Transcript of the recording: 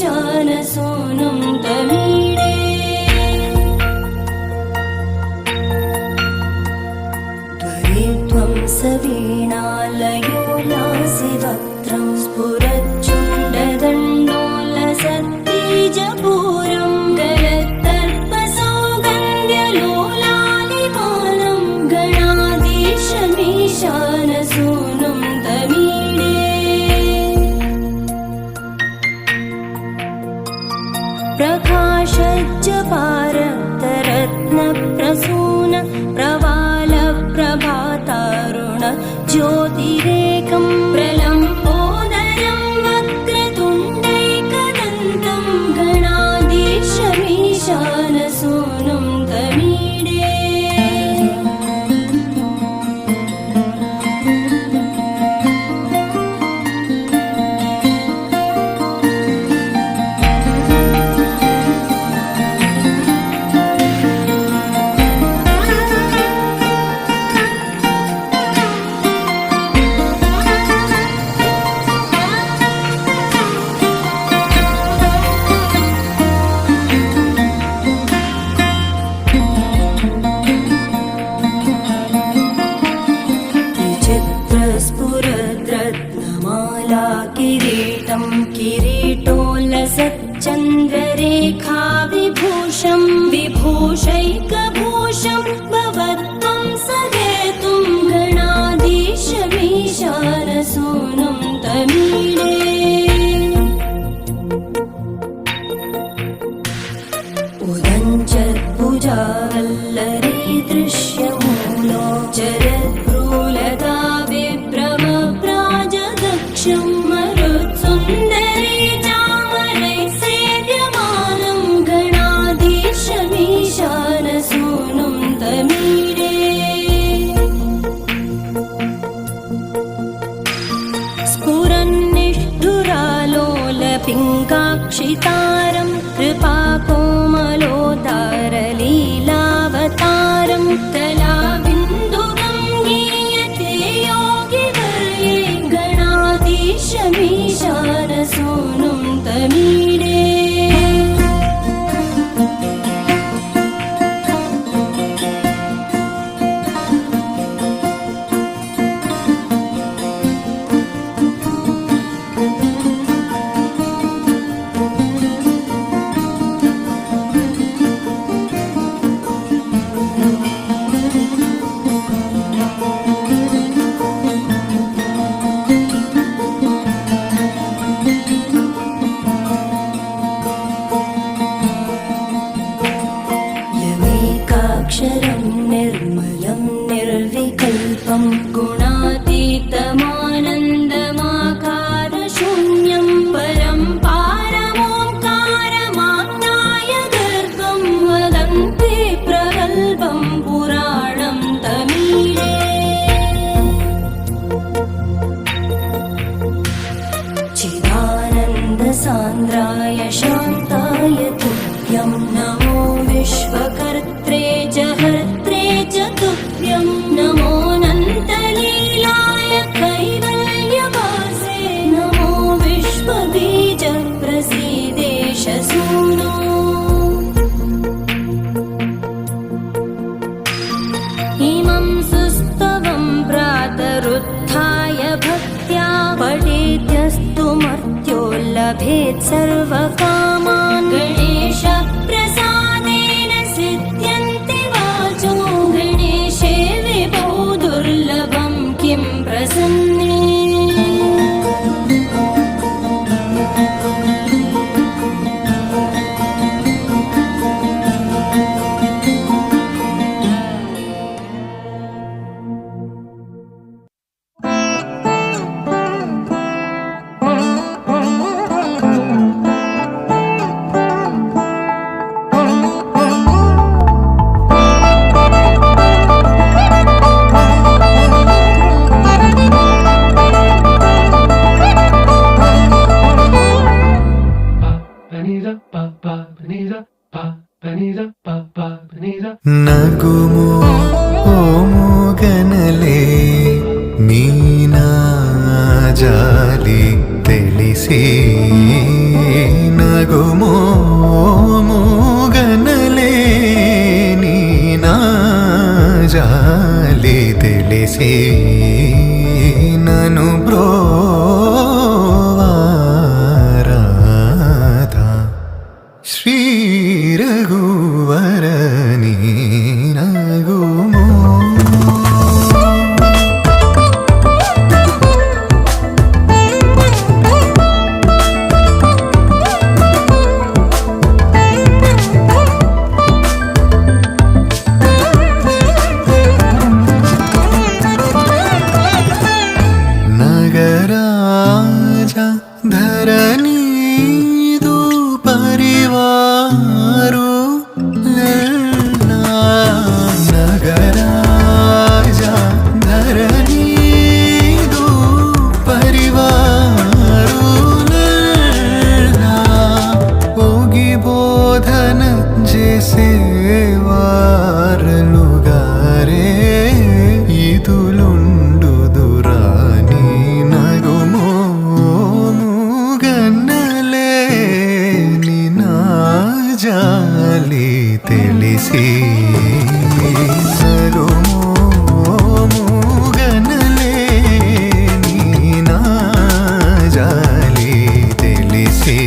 गणाधीशमीशानसूनुं तमीडे त्वरित्वं सवीणालयो लासिवक्त्रं स्फुरच्चुण्डदण्डोलसत्तेजपूरं गलत्तर्पसौगन्ध्यलोलालिमानं गणाधीशमीशानसूनुं तमीडे प्रकाशज्जपारक्तरत्नप्रसून प्रवालप्रभातारुण ज्योतिरेकं प्रलम्बोदरं वक्रतुण्डैकदन्तं गणाधीशमीशानसूनुं तमीडे स्फुरद्रत्नमाला किरीटं किरीटोल्लसच्चन्द्ररेखा विभूषं विभूषैकभूषं भवत्वं सहेतुं गणाधीशमीशानसूनुं तमीडे उदञ्चत्भुजावल्लरी दृश्यमूलो जरद्भ्रूलता विभ्रमप्राजदक्षं मरुत्सुन्दरी चामरैः सेव्यमानं गणाधीशमीशानसूनुं तमीडे स्फुरन्निष्ठुरालोलपिङ्गाक्षितारं कृपाकोमलोदारलीलावतारं कलाबिन्दुगं गीयते योगिवर्ये गणाधीशमीशानसूनुं तमीडे यमेकाक्षरं निर्मलं निर्विकल्पं गुणातीतमानन्दमाकारशून्यं परं पारमोङ्कारमाज्ञाय गर्भं वदन्ति प्रगल्भं पुराणं तमीडे चिदानन्दसान्द्राय शान्ताय तुभ्यं नमो विश्वकर्त्रे च हर्त्रे च तुभ्यं नमोऽनन्तलीलाय कैवल्यवासे नमो विश्वबीज प्रसीदेश सूनो इमं सुस्तवं प्रातरुत्थाय भक्त्या पठेद्यस्तु मर्त्यो लभेत् सर्वकामान् गणेश प्रसादेन सिद्ध्यन्ति वाचो गणेशे विभो दुर्लभं किं प्रसन्ने ನಗುಮೋ ಓ ಮೂಗನಲೆ ನೀನಾ ಜಾಲಿ ತಿಳಿಸಿ ನಗುಮೋ ಮೂಗನಲೆ ನೀನಾ ಜಾಲಿ ತಿಳಿಸಿ ನನು ಬ್ರೋವಾರಾಧ ಶ್ರೀ ರಘುವರ ನೀನಗುಮೋ ನಗರಾಜ ಧರಣಿದು ಪರಿವಾರು ನಗರಾಜ ಧರಣಿದು ಪರಿವಾರು ಹೋಗಿ ಬೋಧನ ಜೆಸೇವಾರಲುಗಾರೆ ಇದುಲುಂಡು ದುರಾನಿ ನಗುಮೋ ಮೂಗನ್ನಲೆ ನಿನಾ ಜಾಲಿ ತಿಳಿಸಿ ನಗುಮೋ ಮೂಗನ್ನಲೆ ನೀನಾ ಜಾಲಿ ತಿಳಿಸಿ